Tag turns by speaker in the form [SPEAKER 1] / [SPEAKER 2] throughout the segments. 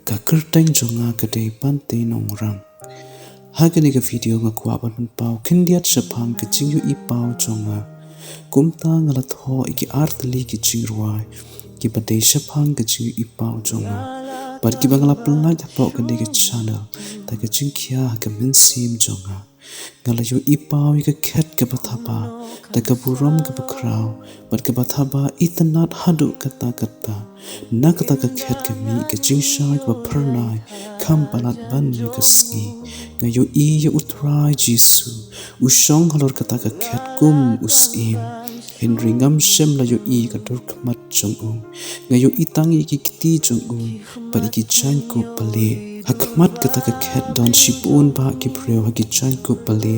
[SPEAKER 1] ka kerteng jonga kadai pante nongrang hagani ka video nga kuaban pau kindiat shapang ka jingyu I pau jonga kumta ngalat ho iki artli ki jingruai ki badai shapang ka jingyu I pau jonga par ki bangla pelai tapau ka dege channel ta ka jingkia ka minsim jonga ngalayo I pau ka khet ka bathaba ta ka buram ka bakrau par ka bathaba itanat hadu kata na kata ka khet ka mi ka jingshai ka pernai kam palat ban ka sngi ngayo I ya utrai Jesu usong halor kata ka khet kum usim Henry ngam shem la yo I ka dur kmat jong ngayo itangi ki kiti jong par ki chan ko pale hakmat kata ka khet don shipun ba ki preo ha ki chan ko pale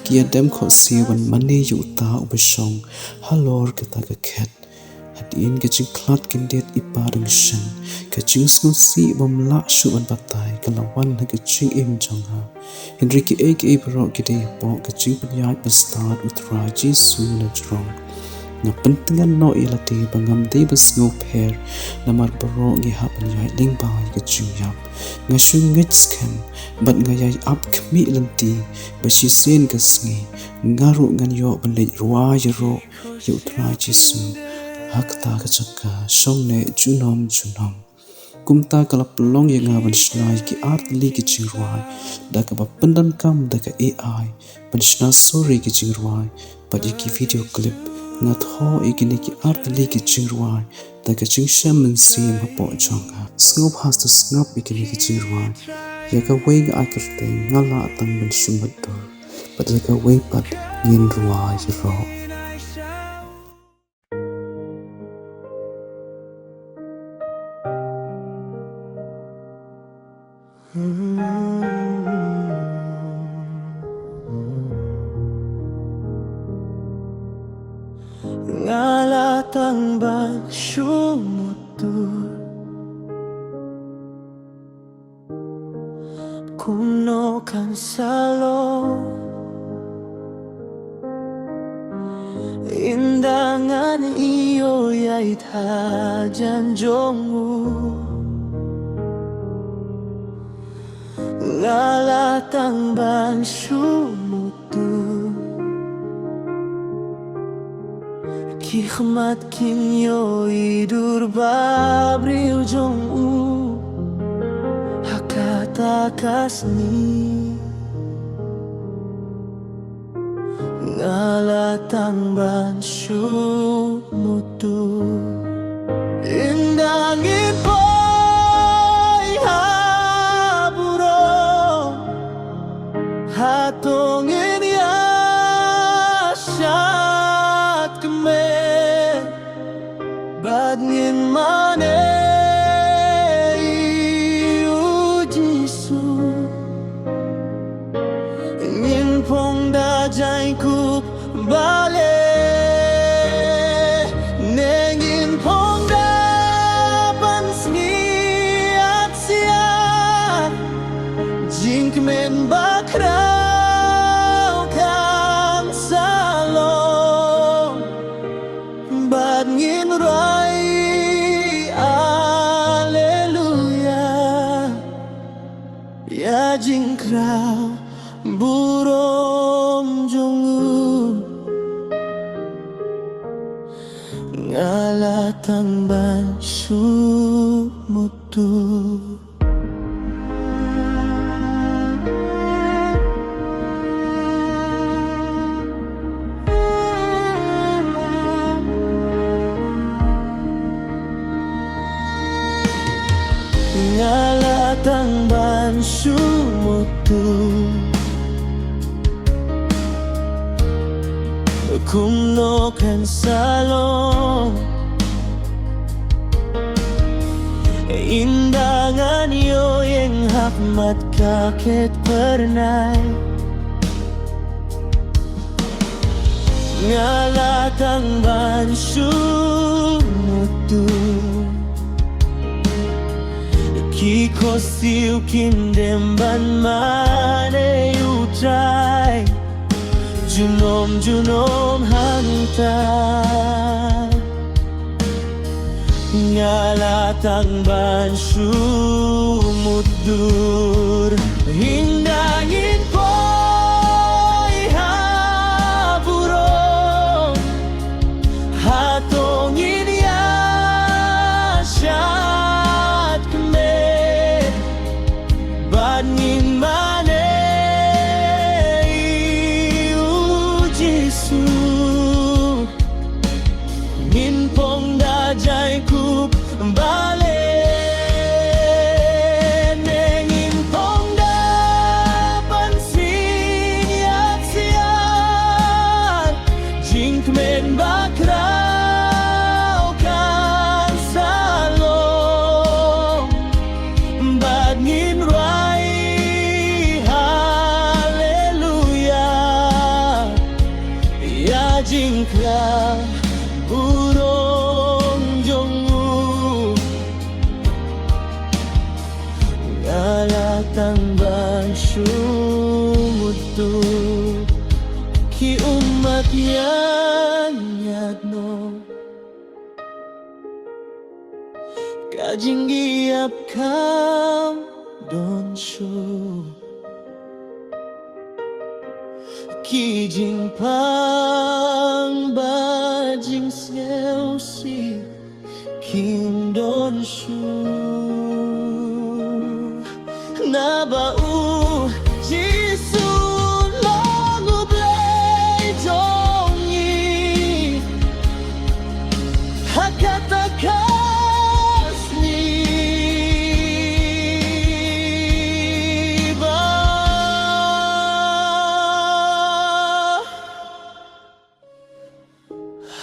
[SPEAKER 1] ki adem kho sewan mane yu ta ubashong halor kata ka khet hadin ka jing klat kindet iparang shan ka jing sno si bom la shuban batai ka lawan ha ka jing im jong ha Henry ki ek bro ki de po ka jing panyai pastar utra Jesu na jrong na pentingan no ilati bangam de bas no pair na mar bro gi hapan yai ling ba ga chuyap nga shung ngit scam bat nga yai up kmi lanti ba shi sen ka sngi ngaru ngan yo ban le ruwa yro yu tra Jesu hakta ka chakka shong ne junom kumta kalap long yang ngaban shnai ki art li ki chirwai da ka pandan kam da ka AI ban shna sorry ki chirwai ba ki video clip ngat ho igini ki art li ki chirwai da ka chingsha men sim hapo chonga snop has to snop igini ki chirwai ya ka wei ga akerte ngala tang ban shumat do ba da ka wei pat ngin ruwa ro
[SPEAKER 2] ngalatang bang sumutur kuno kan salo indangan iyo yai tajan jongu ngalatang bang sumutur ki khmat kin yo idur babri ujong hakata kasni ngalatang ban mutu indangin boy haburo hatongin ya syat kemen badngin mane Jesu ngin pong da jai ku bale nengin pong da pansni at siat jink men bakrau kan salong badngin rai ya jingkrau burom jongu ngalatang ban mutu ngalatang ban mutu kumno kan salong indangan yo yang hakmat kaket pernai ngalatang ban mutu Kiko siu kindem ban mane utrai Junom hantai ngalatang ban dur hindangin po'y haburong hatongin ya syat keme badngin mane Jisu ngin pong dajay kup bale men bakraw kan salong badngin rai haleluya ya jingkla burong jongu ngalatang bansyumutu ki umat no kajinggi ap kam don show kijing pang bajing sel si kim don show na bau Jisu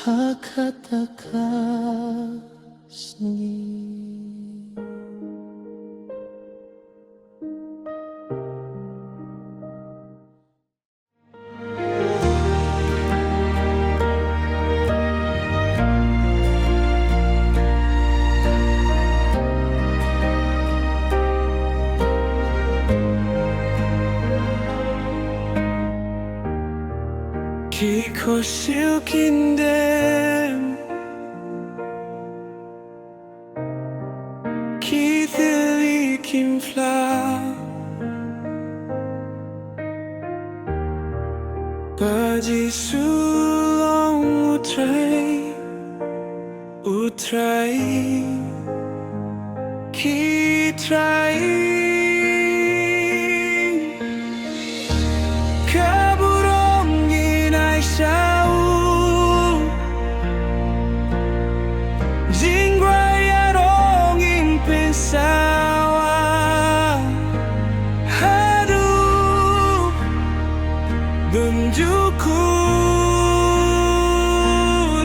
[SPEAKER 2] Hakatakasni. Kiko silkindem Kithili kimfla Baji sulong utrai kitrai
[SPEAKER 3] Benjukut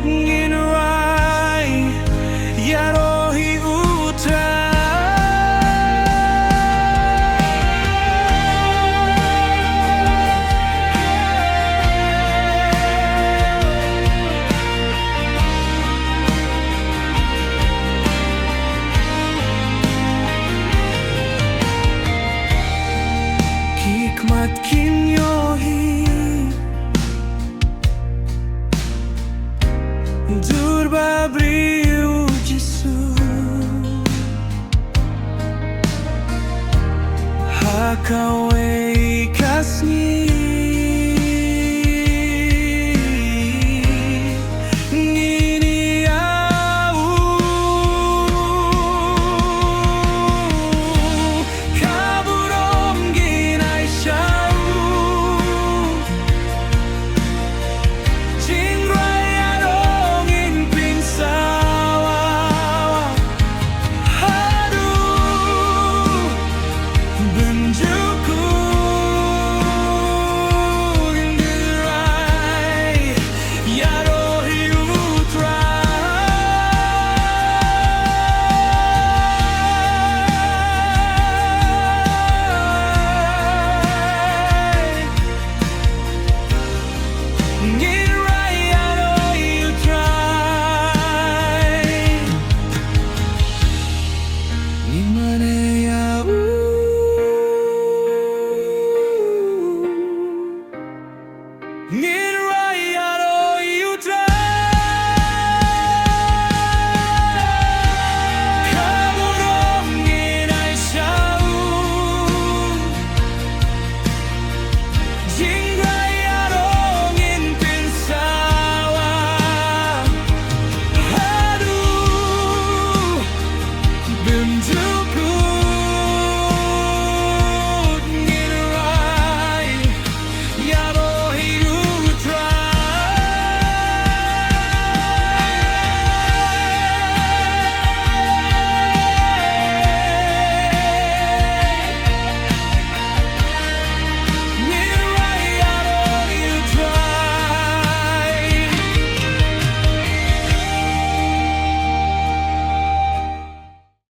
[SPEAKER 3] ngin rai ya rohi hikmat kin yohi Durba brilho Jesus Hakaway kasni